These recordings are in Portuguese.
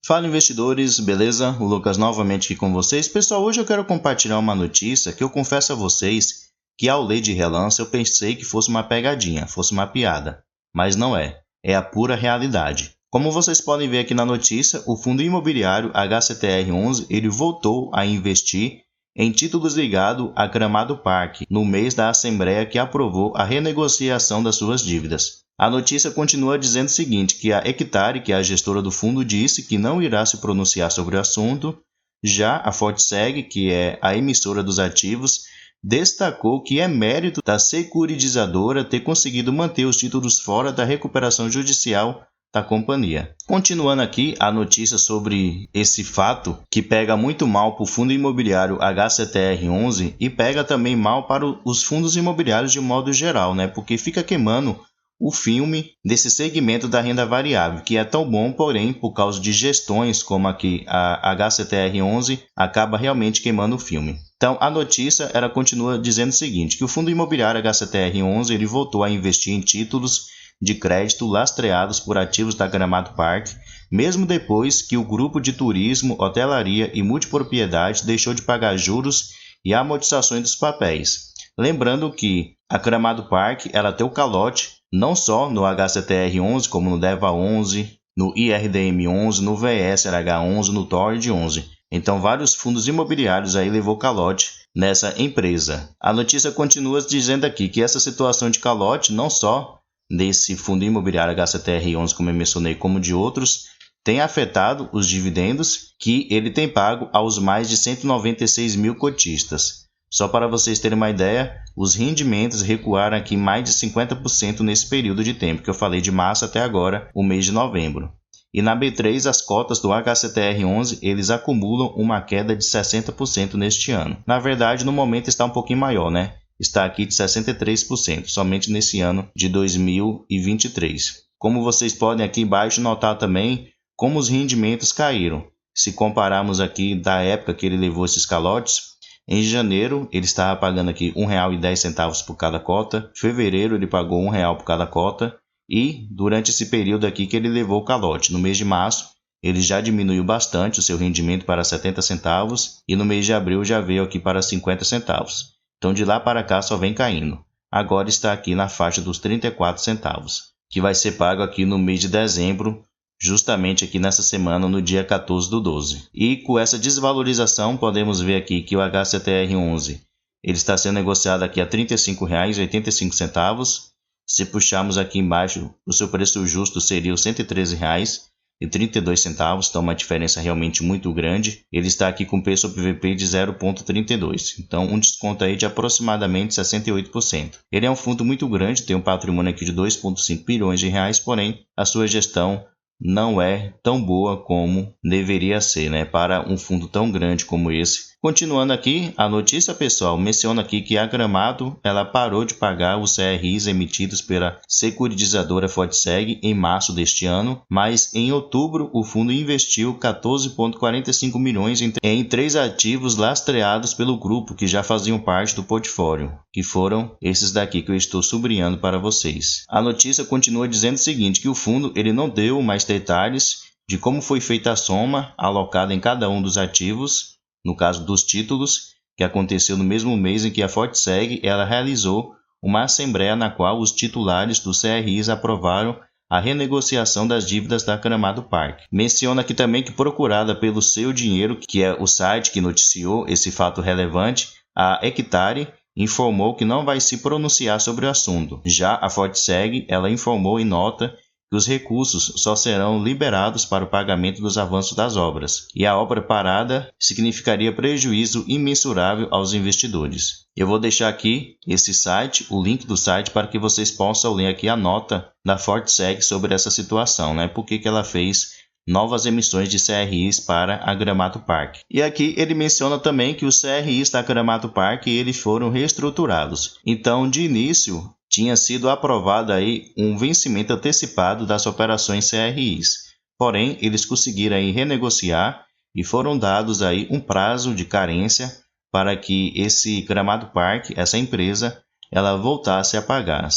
Fala investidores, beleza? O Lucas novamente aqui com vocês. Pessoal, hoje eu quero compartilhar uma notícia que eu confesso a vocês que ao ler de relance eu pensei que fosse uma pegadinha, fosse uma piada, mas não é, é a pura realidade. Como vocês podem ver aqui na notícia, o fundo imobiliário HCTR11 ele voltou a investir em títulos ligados a Gramado Park no mês da Assembleia que aprovou a renegociação das suas dívidas. A notícia continua dizendo o seguinte, que a Hectare, que é a gestora do fundo, disse que não irá se pronunciar sobre o assunto. Já a Fortseg, que é a emissora dos ativos, destacou que é mérito da securitizadora ter conseguido manter os títulos fora da recuperação judicial da companhia. Continuando aqui a notícia sobre esse fato que pega muito mal para o fundo imobiliário HCTR11 e pega também mal para os fundos imobiliários de modo geral, né? Porque fica queimando o filme desse segmento da renda variável, que é tão bom, porém, por causa de gestões como aqui a HCTR11, acaba realmente queimando o filme. Então, a notícia ela continua dizendo o seguinte, que o fundo imobiliário HCTR11 ele voltou a investir em títulos de crédito lastreados por ativos da Gramado Park, mesmo depois que o grupo de turismo, hotelaria e multipropriedade deixou de pagar juros e amortizações dos papéis. Lembrando que a Gramado Park ela tem o calote não só no HCTR11, como no DEVA11, no IRDM11, no VSLH11, no TORD11. Então, vários fundos imobiliários aí levou calote nessa empresa. A notícia continua dizendo aqui que essa situação de calote, não só desse fundo imobiliário HCTR11, como eu mencionei, como de outros, tem afetado os dividendos que ele tem pago aos mais de 196 mil cotistas. Só para vocês terem uma ideia, os rendimentos recuaram aqui mais de 50% nesse período de tempo, que eu falei de março até agora, o mês de novembro. E na B3, as cotas do HCTR11, eles acumulam uma queda de 60% neste ano. Na verdade, no momento está um pouquinho maior, né? Está aqui de 63%, somente nesse ano de 2023. Como vocês podem aqui embaixo notar também como os rendimentos caíram. Se compararmos aqui da época que ele levou esses calotes, em janeiro, ele estava pagando aqui R$ 1,10 por cada cota. Em fevereiro, ele pagou R$ 1 por cada cota. E durante esse período aqui que ele levou o calote, no mês de março, ele já diminuiu bastante o seu rendimento para 70 centavos. E no mês de abril já veio aqui para 50 centavos. Então, de lá para cá só vem caindo. Agora está aqui na faixa dos 34 centavos, que vai ser pago aqui no mês de dezembro, justamente aqui nessa semana, no dia 14/12. E com essa desvalorização, podemos ver aqui que o HCTR11 ele está sendo negociado aqui a R$ 35,85. Se puxarmos aqui embaixo, o seu preço justo seria os R$ 113,32, então uma diferença realmente muito grande. Ele está aqui com preço PVP de 0,32, então um desconto aí de aproximadamente 68%. Ele é um fundo muito grande, tem um patrimônio aqui de 2,5 bilhões de reais, porém a sua gestão não é tão boa como deveria ser, né, para um fundo tão grande como esse. Continuando aqui, a notícia, pessoal, menciona aqui que a Gramado ela parou de pagar os CRIs emitidos pela securitizadora Fortseg em março deste ano, mas em outubro o fundo investiu 14,45 milhões em 3 ativos lastreados pelo grupo que já faziam parte do portfólio, que foram esses daqui que eu estou sublinhando para vocês. A notícia continua dizendo o seguinte, que o fundo ele não deu mais detalhes de como foi feita a soma alocada em cada um dos ativos, no caso dos títulos, que aconteceu no mesmo mês em que a Fortseg ela realizou uma assembleia na qual os titulares dos CRIs aprovaram a renegociação das dívidas da Gramado Park. Menciona aqui também que, procurada pelo Seu Dinheiro, que é o site que noticiou esse fato relevante, a Hectare informou que não vai se pronunciar sobre o assunto. Já a Fortseg ela informou em nota que os recursos só serão liberados para o pagamento dos avanços das obras, e a obra parada significaria prejuízo imensurável aos investidores. Eu vou deixar aqui esse site, o link do site, para que vocês possam ler aqui a nota da Fortseg sobre essa situação, né? Por que ela fez novas emissões de CRIs para a Gramado Park. E aqui ele menciona também que os CRIs da Gramado Park eles foram reestruturados. Então, de início, tinha sido aprovado aí um vencimento antecipado das operações CRIs. Porém, eles conseguiram aí renegociar e foram dados aí um prazo de carência para que esse Gramado Park, essa empresa, ela voltasse a pagar.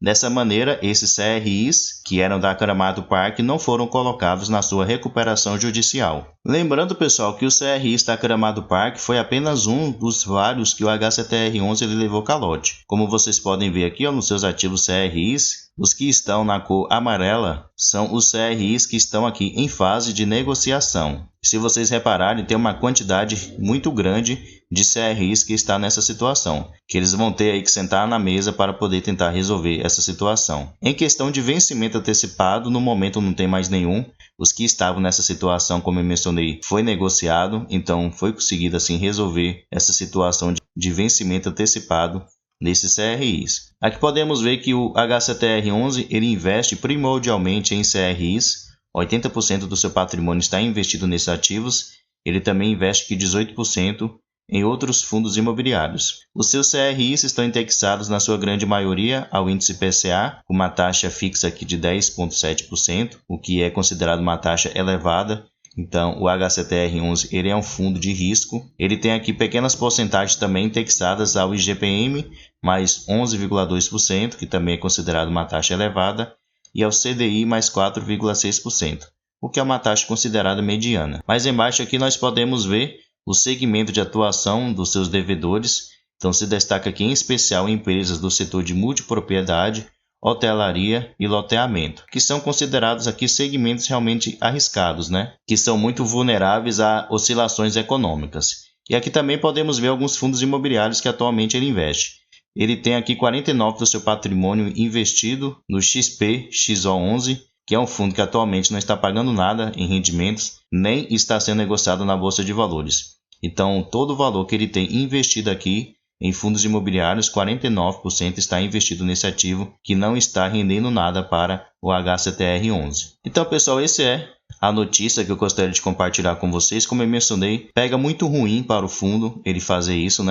Dessa maneira, esses CRIs, que eram da Caramado Park, não foram colocados na sua recuperação judicial. Lembrando, pessoal, que o CRIs da Caramado Park foi apenas um dos vários que o HCTR11 ele levou calote. Como vocês podem ver aqui, nos seus ativos CRIs, os que estão na cor amarela são os CRIs que estão aqui em fase de negociação. Se vocês repararem, tem uma quantidade muito grande de CRIs que está nessa situação, que eles vão ter aí que sentar na mesa para poder tentar resolver essa situação. Em questão de vencimento antecipado, no momento não tem mais nenhum. Os que estavam nessa situação, como eu mencionei, foi negociado, então foi conseguido assim resolver essa situação de vencimento antecipado nesses CRIs. Aqui podemos ver que o HCTR11 ele investe primordialmente em CRIs, 80% do seu patrimônio está investido nesses ativos, ele também investe aqui 18% em outros fundos imobiliários. Os seus CRIs estão indexados na sua grande maioria ao índice IPCA, com uma taxa fixa aqui de 10,7%, o que é considerado uma taxa elevada. Então, o HCTR11 ele é um fundo de risco. Ele tem aqui pequenas porcentagens também indexadas ao IGPM, mais 11,2%, que também é considerado uma taxa elevada, e ao CDI, mais 4,6%, o que é uma taxa considerada mediana. Mais embaixo aqui nós podemos ver o segmento de atuação dos seus devedores. Então, se destaca aqui em especial empresas do setor de multipropriedade, hotelaria e loteamento, que são considerados aqui segmentos realmente arriscados, que são muito vulneráveis a oscilações econômicas. E aqui também podemos ver alguns fundos imobiliários que atualmente ele investe. Ele tem aqui 49% do seu patrimônio investido no XPXO11, que é um fundo que atualmente não está pagando nada em rendimentos, nem está sendo negociado na Bolsa de Valores. Então, todo o valor que ele tem investido aqui em fundos imobiliários, 49% está investido nesse ativo que não está rendendo nada para o HCTR11. Então, pessoal, essa é a notícia que eu gostaria de compartilhar com vocês. Como eu mencionei, pega muito ruim para o fundo ele fazer isso,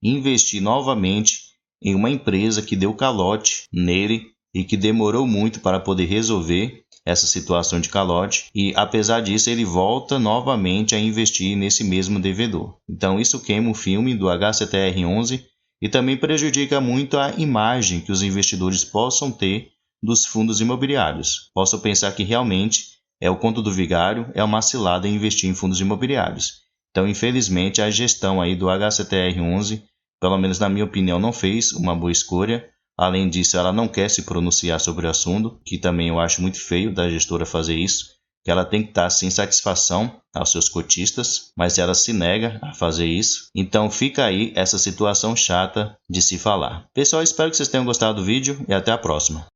investir novamente em uma empresa que deu calote nele e que demorou muito para poder resolver essa situação de calote, e apesar disso ele volta novamente a investir nesse mesmo devedor. Então isso queima o filme do HCTR11 e também prejudica muito a imagem que os investidores possam ter dos fundos imobiliários. Possam pensar que realmente é o conto do vigário, é uma cilada em investir em fundos imobiliários. Então, infelizmente, a gestão aí do HCTR11, pelo menos na minha opinião, não fez uma boa escolha. Além disso, ela não quer se pronunciar sobre o assunto, que também eu acho muito feio da gestora fazer isso, que ela tem que estar sem satisfação aos seus cotistas, mas ela se nega a fazer isso. Então fica aí essa situação chata de se falar. Pessoal, espero que vocês tenham gostado do vídeo e até a próxima.